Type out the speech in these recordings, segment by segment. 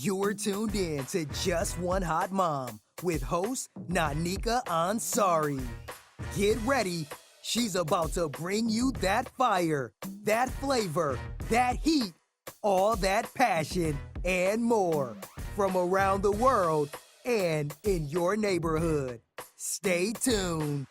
You're tuned in to Just One Hot Mom with host Nanika Ansari. Get ready. She's about to bring you that fire, that flavor, that heat, all that passion, and more from around the world and in your neighborhood. Stay tuned.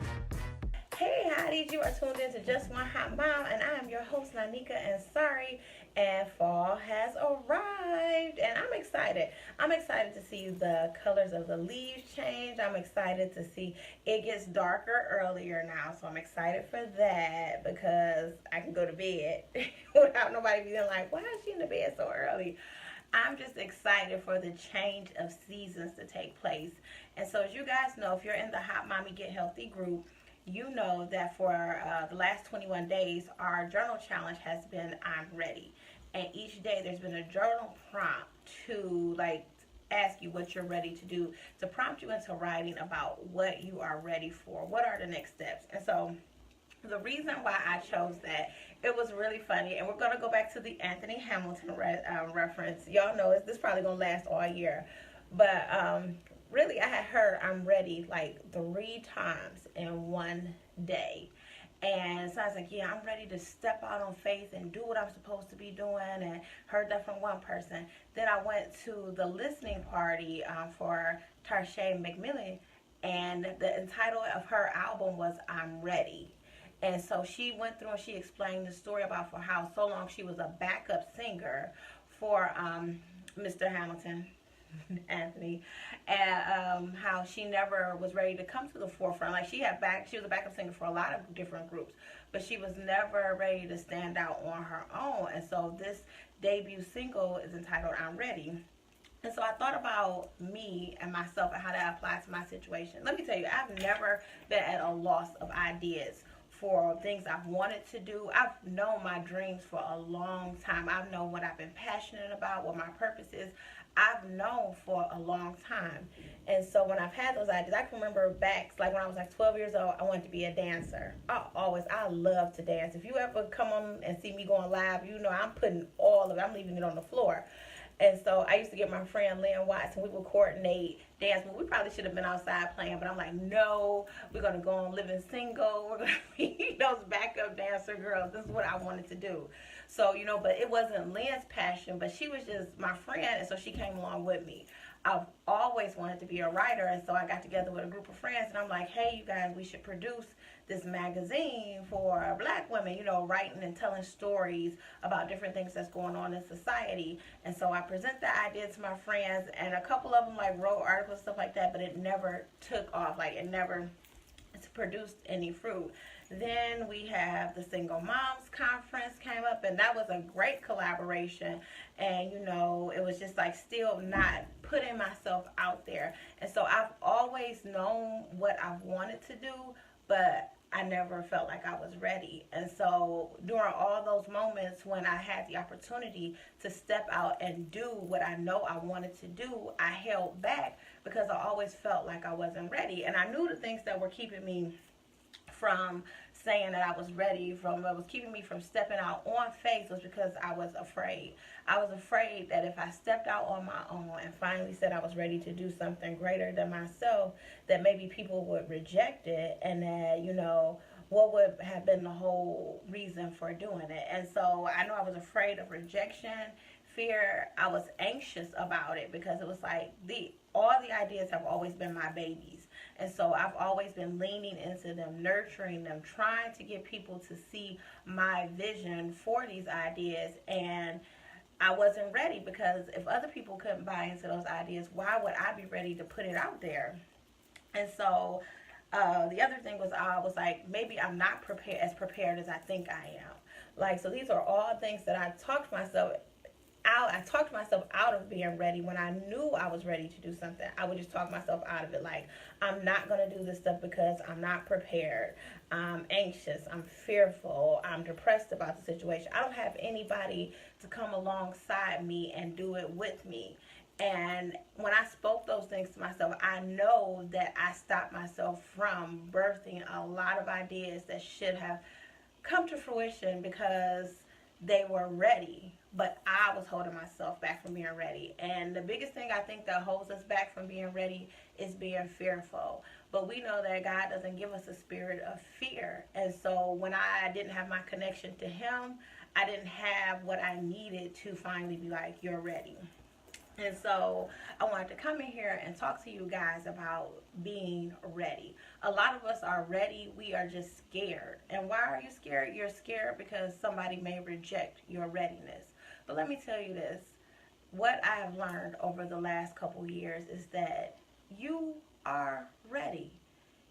Hey, howdy, you are tuned in to Just One Hot Mom, and I am your host, Nanika Ansari, and fall has arrived, and I'm excited. I'm excited to see the colors of the leaves change. I'm excited to see it gets darker earlier now, so I'm excited for that because I can go to bed without nobody being like, why is she in the bed so early? I'm just excited for the change of seasons to take place. And so, as you guys know, if you're in the Hot Mommy Get Healthy group, you know that for the last 21 days, our journal challenge has been I'm ready. And each day there's been a journal prompt to ask you what you're ready to do, to prompt you into writing about what you are ready for. What are the next steps? And so the reason why I chose that, it was really funny, and we're going to go back to the Anthony Hamilton reference. Y'all know this probably going to last all year. But really, I had heard I'm ready like 3 times in one day. And so I was like, yeah, I'm ready to step out on faith and do what I'm supposed to be doing, and heard that from one person. Then I went to the listening party for Tarshay McMillan, and the title of her album was I'm Ready. And so she went through and she explained the story about for how so long she was a backup singer for Mr. Hamilton, Anthony, and how she never was ready to come to the forefront. Like she was a backup singer for a lot of different groups, but she was never ready to stand out on her own. And so this debut single is entitled I'm Ready. And so I thought about me and myself and how that applies to my situation. Let me tell you, I've never been at a loss of ideas for things I've wanted to do. I've known my dreams for a long time. I've known what I've been passionate about, what my purpose is. I've known for a long time. And so when I've had those ideas, I can remember back, like when I was like 12 years old, I wanted to be a dancer. I love to dance. If you ever come on and see me going live, you know I'm putting all of it, I'm leaving it on the floor. And so I used to get my friend Lynn Watts, and we would coordinate dance. But we probably should have been outside playing. But I'm like, no, we're going to go on living single. We're going to be those backup dancer girls. This is what I wanted to do. So, but it wasn't Lynn's passion, but she was just my friend. And so she came along with me. I've always wanted to be a writer. And so I got together with a group of friends. And I'm like, hey, you guys, we should produce this magazine for black women, writing and telling stories about different things that's going on in society. And so I present the idea to my friends, and a couple of them wrote articles, stuff like that, but it never took off. It never produced any fruit. Then we have the Single Moms Conference came up, and that was a great collaboration. And it was just still not putting myself out there. And so I've always known what I've wanted to do, but I never felt like I was ready. And so during all those moments when I had the opportunity to step out and do what I know I wanted to do, I held back because I always felt like I wasn't ready. And I knew the things that were keeping me from saying that I was ready, from what was keeping me from stepping out on faith, was because I was afraid. I was afraid that if I stepped out on my own and finally said I was ready to do something greater than myself, that maybe people would reject it, and that, what would have been the whole reason for doing it. And so I know I was afraid of rejection, fear. I was anxious about it because it was all the ideas have always been my babies. And so I've always been leaning into them, nurturing them, trying to get people to see my vision for these ideas. And I wasn't ready because if other people couldn't buy into those ideas, why would I be ready to put it out there? And so the other thing was I was like, maybe I'm not prepared as I think I am. So these are all things that I talked myself out. I talked myself out of being ready. When I knew I was ready to do something, I would just talk myself out of it. I'm not going to do this stuff because I'm not prepared. I'm anxious. I'm fearful. I'm depressed about the situation. I don't have anybody to come alongside me and do it with me. And when I spoke those things to myself, I know that I stopped myself from birthing a lot of ideas that should have come to fruition because they were ready, but I was holding myself back from being ready. And the biggest thing I think that holds us back from being ready is being fearful. But we know that God doesn't give us a spirit of fear. And so when I didn't have my connection to Him, I didn't have what I needed to finally be like, you're ready. And so I wanted to come in here and talk to you guys about being ready. A lot of us are ready, we are just scared. And why are you scared? You're scared because somebody may reject your readiness. But let me tell you this, what I have learned over the last couple years is that you are ready.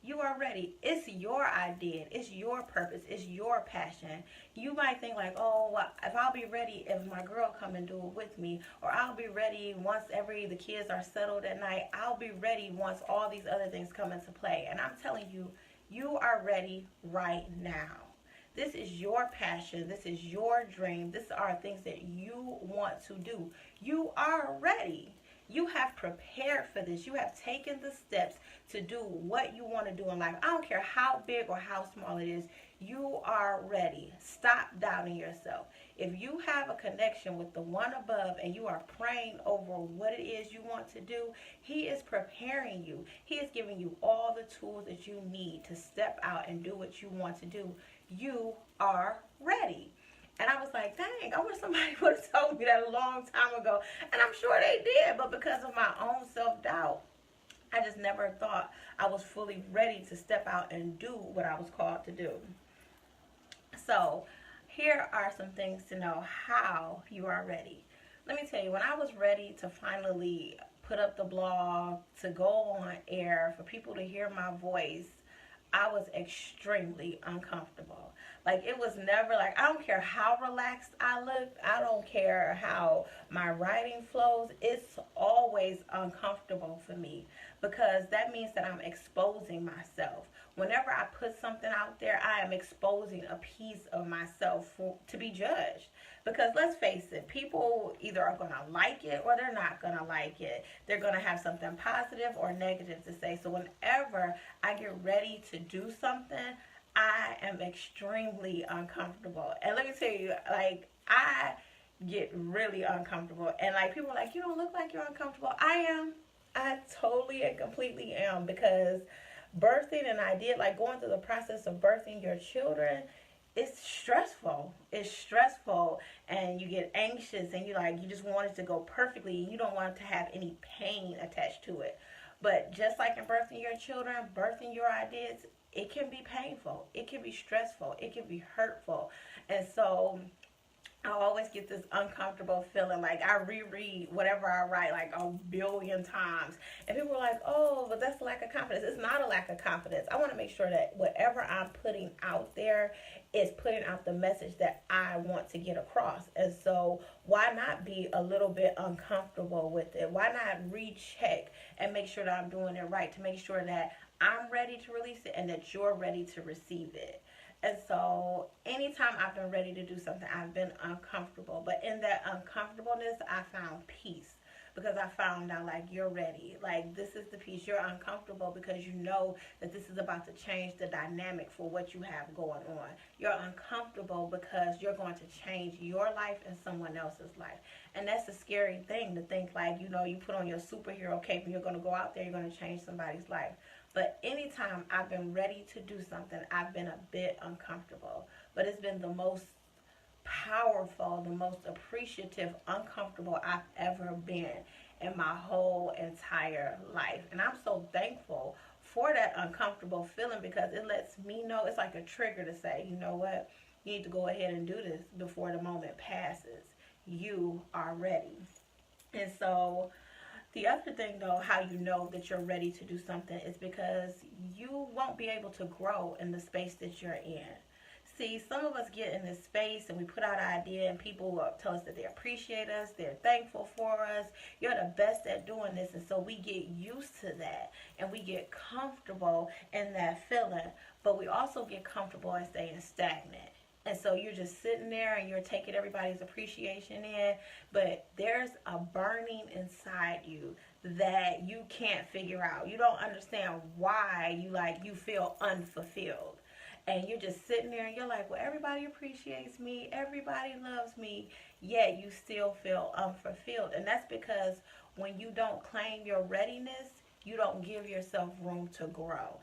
You are ready. It's your idea. It's your purpose. It's your passion. You might think like, oh, well, if I'll be ready if my girl come and do it with me, or I'll be ready once the kids are settled at night. I'll be ready once all these other things come into play. And I'm telling you, you are ready right now. This is your passion. This is your dream. These are things that you want to do. You are ready. You have prepared for this. You have taken the steps to do what you want to do in life. I don't care how big or how small it is. You are ready. Stop doubting yourself. If you have a connection with the one above and you are praying over what it is you want to do, He is preparing you. He is giving you all the tools that you need to step out and do what you want to do. You are ready. And I was like, dang, I wish somebody would have told me that a long time ago. And I'm sure they did, but because of my own self-doubt, I just never thought I was fully ready to step out and do what I was called to do. So here are some things to know how you are ready. Let me tell you, when I was ready to finally put up the blog, to go on air, for people to hear my voice, I was extremely uncomfortable. Like, it was never like, I don't care how relaxed I look, I don't care how my writing flows, it's always uncomfortable for me because that means that I'm exposing myself. Whenever I put something out there, I am exposing a piece of myself to be judged. Because let's face it, people either are going to like it or they're not going to like it. They're going to have something positive or negative to say. So whenever I get ready to do something, I am extremely uncomfortable. And let me tell you, like, I get really uncomfortable. And, like, people are like, you don't look like you're uncomfortable. I am. I totally and completely am, because birthing, and I did, like, going through the process of birthing your children, it's stressful. It's stressful, and you get anxious, and you just want it to go perfectly, and you don't want it to have any pain attached to it. But just like in birthing your children, birthing your ideas, it can be painful. It can be stressful. It can be hurtful. And so I always get this uncomfortable feeling. Like, I reread whatever I write like a billion times. And people are like, oh, but that's a lack of confidence. It's not a lack of confidence. I want to make sure that whatever I'm putting out there is putting out the message that I want to get across. And so why not be a little bit uncomfortable with it? Why not recheck and make sure that I'm doing it right, to make sure that I'm ready to release it and that you're ready to receive it. And so anytime I've been ready to do something, I've been uncomfortable. But in that uncomfortableness, I found peace, because I found out, like, you're ready. Like, this is the peace. You're uncomfortable because you know that this is about to change the dynamic for what you have going on. You're uncomfortable because you're going to change your life and someone else's life. And that's a scary thing, to think, like, you put on your superhero cape and you're going to go out there, you're going to change somebody's life. But anytime I've been ready to do something, I've been a bit uncomfortable. But it's been the most powerful, the most appreciative, uncomfortable I've ever been in my whole entire life. And I'm so thankful for that uncomfortable feeling, because it lets me know, it's like a trigger to say, you know what, you need to go ahead and do this before the moment passes. You are ready. And so the other thing, though, how you know that you're ready to do something is because you won't be able to grow in the space that you're in. See, some of us get in this space and we put out an idea and people tell us that they appreciate us, they're thankful for us, you're the best at doing this. And so we get used to that and we get comfortable in that feeling. But we also get comfortable in staying stagnant. And so you're just sitting there and you're taking everybody's appreciation in, but there's a burning inside you that you can't figure out. You don't understand why you feel unfulfilled. and you're just sitting there and you're like, well, everybody appreciates me, everybody loves me, yet you still feel unfulfilled. And that's because when you don't claim your readiness, you don't give yourself room to grow.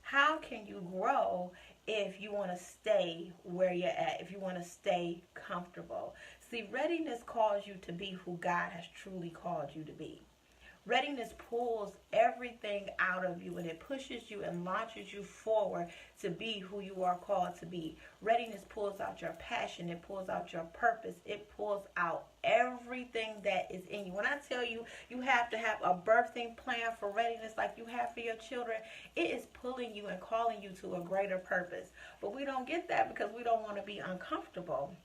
How can you grow if you want to stay where you're at, if you want to stay comfortable? See, readiness calls you to be who God has truly called you to be. Readiness pulls everything out of you and it pushes you and launches you forward to be who you are called to be. Readiness pulls out your passion, it pulls out your purpose, it pulls out everything that is in you. When I tell you, you have to have a birthing plan for readiness like you have for your children, it is pulling you and calling you to a greater purpose. But we don't get that because we don't want to be uncomfortable.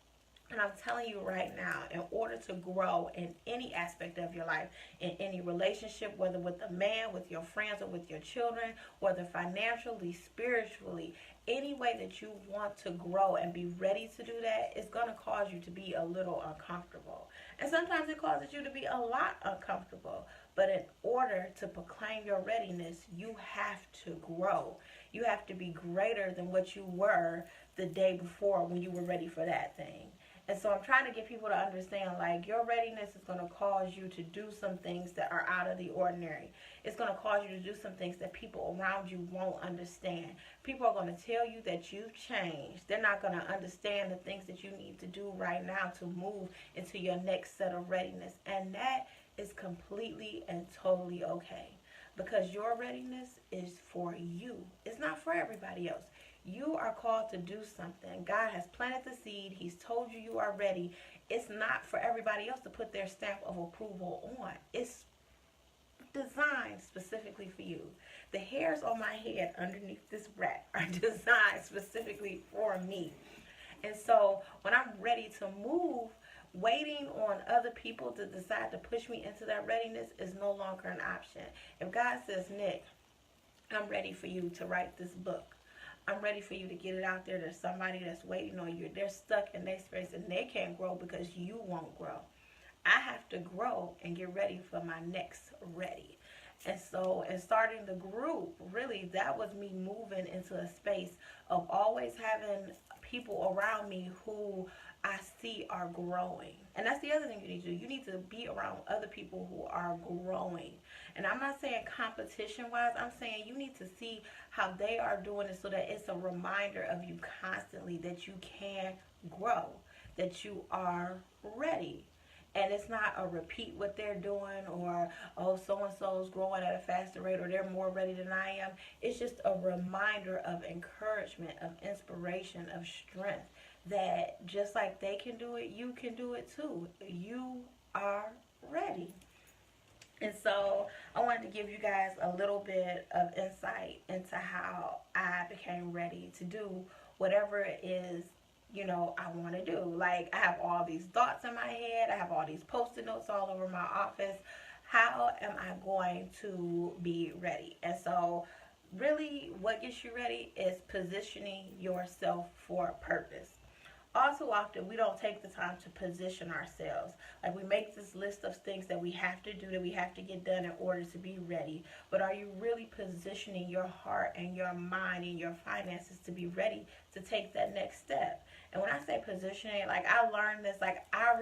And I'm telling you right now, in order to grow in any aspect of your life, in any relationship, whether with a man, with your friends, or with your children, whether financially, spiritually, any way that you want to grow and be ready to do that, it's going to cause you to be a little uncomfortable. And sometimes it causes you to be a lot uncomfortable. But in order to proclaim your readiness, you have to grow. You have to be greater than what you were the day before when you were ready for that thing. And so I'm trying to get people to understand, like, your readiness is going to cause you to do some things that are out of the ordinary. It's going to cause you to do some things that people around you won't understand. People are going to tell you that you've changed. They're not going to understand the things that you need to do right now to move into your next set of readiness. And that is completely and totally okay. Because your readiness is for you. It's not for everybody else. You are called to do something. God has planted the seed. He's told you you are ready. It's not for everybody else to put their stamp of approval on. It's designed specifically for you. The hairs on my head underneath this wrap are designed specifically for me. And so when I'm ready to move, waiting on other people to decide to push me into that readiness is no longer an option. If God says, Nick, I'm ready for you to write this book, I'm ready for you to get it out there. There's somebody that's waiting on you. They're stuck in their space and they can't grow because you won't grow. I have to grow and get ready for my next ready. And so in starting the group, really that was me moving into a space of always having people around me who I see are growing. And that's the other thing you need to do. You need to be around other people who are growing. And I'm not saying competition-wise. I'm saying you need to see how they are doing it so that it's a reminder of you constantly that you can grow, that you are ready. And it's not a repeat what they're doing or, oh, so-and-so's growing at a faster rate or they're more ready than I am. It's just a reminder of encouragement, of inspiration, of strength that just like they can do it, you can do it too. You are ready. And so I wanted to give you guys a little bit of insight into how I became ready to do whatever it is, I want to do. Like, I have all these thoughts in my head. I have all these Post-it notes all over my office. How am I going to be ready? And so really what gets you ready is positioning yourself for purpose. All too often, we don't take the time to position ourselves. Like, we make this list of things that we have to do, that we have to get done in order to be ready. But are you really positioning your heart and your mind and your finances to be ready to take that next step? And when I say positioning, like, I learned this, like,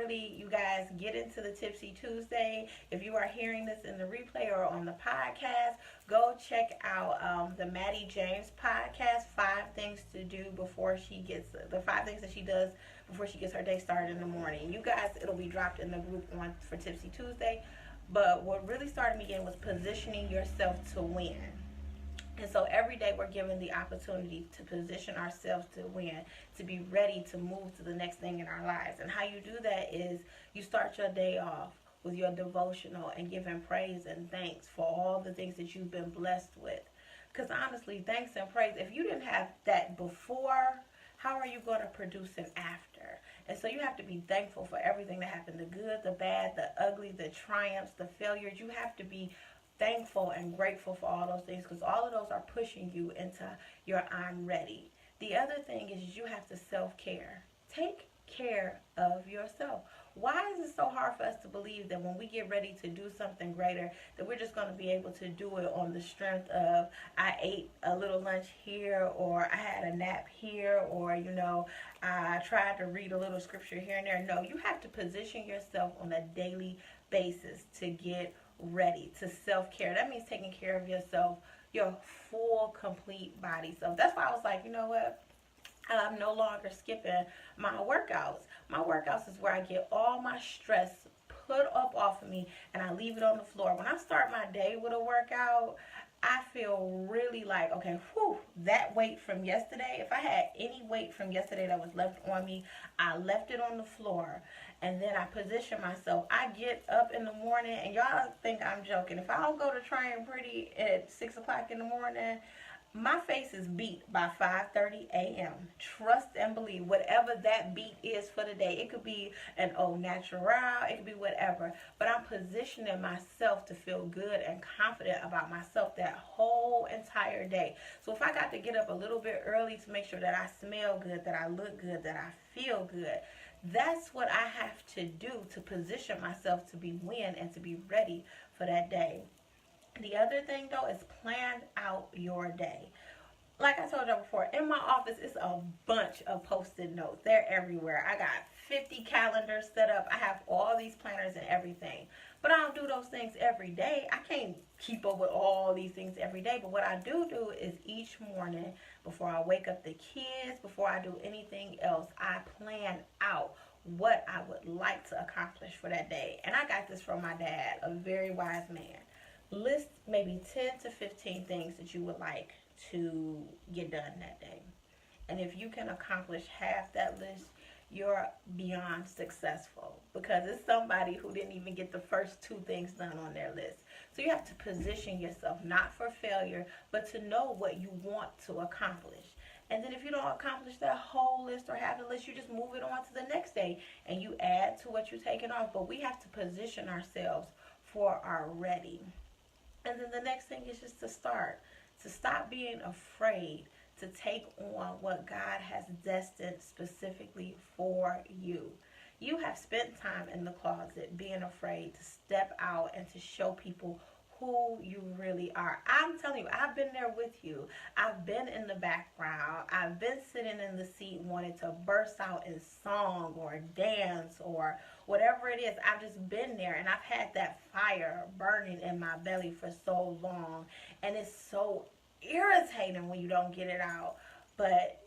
you guys, get into the Tipsy Tuesday. If you are hearing this in the replay or on the podcast, go check out the Maddie James podcast, 5 things to do before she gets, the 5 things that she does before she gets her day started in the morning. You guys, it'll be dropped in the group for Tipsy Tuesday. But what really started me in was positioning yourself to win. And so every day we're given the opportunity to position ourselves to win, to be ready to move to the next thing in our lives. And how you do that is you start your day off with your devotional and giving praise and thanks for all the things that you've been blessed with. Because honestly, thanks and praise, if you didn't have that before, how are you going to produce it after? And so you have to be thankful for everything that happened, the good, the bad, the ugly, the triumphs, the failures. You have to be thankful and grateful for all those things, because all of those are pushing you into your I'm ready. The other thing is you have to self-care. Take care of yourself. Why is it so hard for us to believe that when we get ready to do something greater, that we're just going to be able to do it on the strength of I ate a little lunch here, or I had a nap here, or I tried to read a little scripture here and there? No, you have to position yourself on a daily basis to get ready to self-care. That means taking care of yourself, your full complete body. So that's why I was like, you know what, I'm no longer skipping my workouts. My workouts is where I get all my stress put up off of me and I leave it on the floor. When I start my day with a workout, I feel really like, okay, whew, that weight from yesterday, if I had any weight from yesterday that was left on me, I left it on the floor. And then I position myself. I get up in the morning, and y'all think I'm joking. If I don't go to train pretty at 6 o'clock in the morning, my face is beat by 5:30 a.m. Trust and believe, whatever that beat is for the day. It could be an au natural, it could be whatever. But I'm positioning myself to feel good and confident about myself that whole entire day. So if I got to get up a little bit early to make sure that I smell good, that I look good, that I feel good, that's what I have to do to position myself to be win and to be ready for that day. The other thing though is plan out your day. Like I told you before, in my office it's a bunch of post-it notes. They're everywhere. I got 50 calendars set up. I have all these planners and everything. But I don't do those things every day. I can't keep up with all these things every day. But what I do is each morning, before I wake up the kids, before I do anything else, I plan out what I would like to accomplish for that day. And I got this from my dad, a very wise man. List maybe 10 to 15 things that you would like to get done that day. And if you can accomplish half that list, you're beyond successful, because it's somebody who didn't even get the first two things done on their list. So you have to position yourself not for failure, but to know what you want to accomplish. And then if you don't accomplish that whole list or half the list, you just move it on to the next day and you add to what you're taking off. But we have to position ourselves for our ready. And then the next thing is just to stop being afraid to take on what God has destined specifically for you. You have spent time in the closet being afraid to step out and to show people who you really are. I'm telling you, I've been there with you. I've been in the background. I've been sitting in the seat wanting to burst out in song or dance or whatever it is. I've just been there, and I've had that fire burning in my belly for so long, and it's so irritating when you don't get it out. But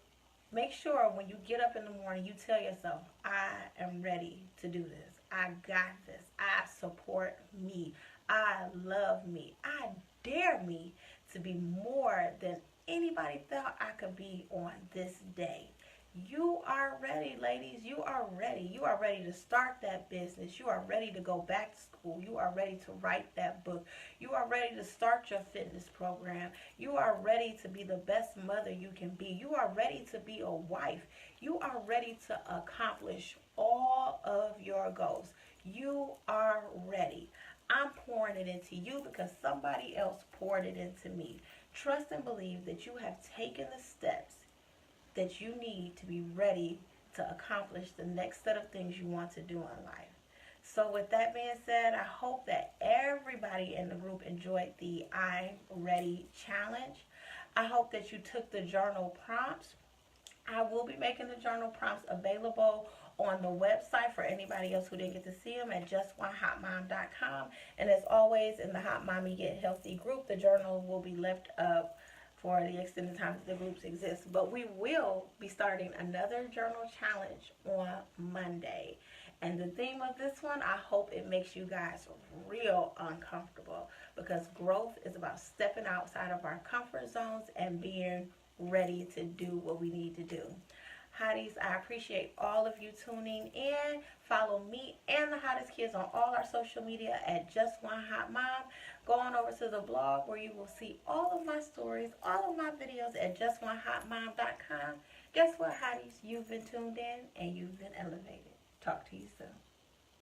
make sure when you get up in the morning, you tell yourself, I am ready to do this. I got this. I support me. I love me. I dare me to be more than anybody thought I could be on this day. You are ready, ladies. You are ready. You are ready to start that business. You are ready to go back to school. You are ready to write that book. You are ready to start your fitness program. You are ready to be the best mother you can be. You are ready to be a wife. You are ready to accomplish all of your goals. You are ready. I'm pouring it into you because somebody else poured it into me. Trust and believe that you have taken the steps that you need to be ready to accomplish the next set of things you want to do in life. So with that being said, I hope that everybody in the group enjoyed the I'm Ready challenge. I hope that you took the journal prompts. I will be making the journal prompts available on the website for anybody else who didn't get to see them at justonehotmom.com. And as always, in the Hot Mommy Get Healthy group, the journal will be left up for the extended time that the groups exist. But we will be starting another journal challenge on Monday. And the theme of this one, I hope it makes you guys real uncomfortable, because growth is about stepping outside of our comfort zones and being ready to do what we need to do. Hotties, I appreciate all of you tuning in. Follow me and the Hottest Kids on all our social media at Just One Hot Mom. Go on over to the blog where you will see all of my stories, all of my videos at justonehotmom.com. Guess what, Hotties? You've been tuned in and you've been elevated. Talk to you soon.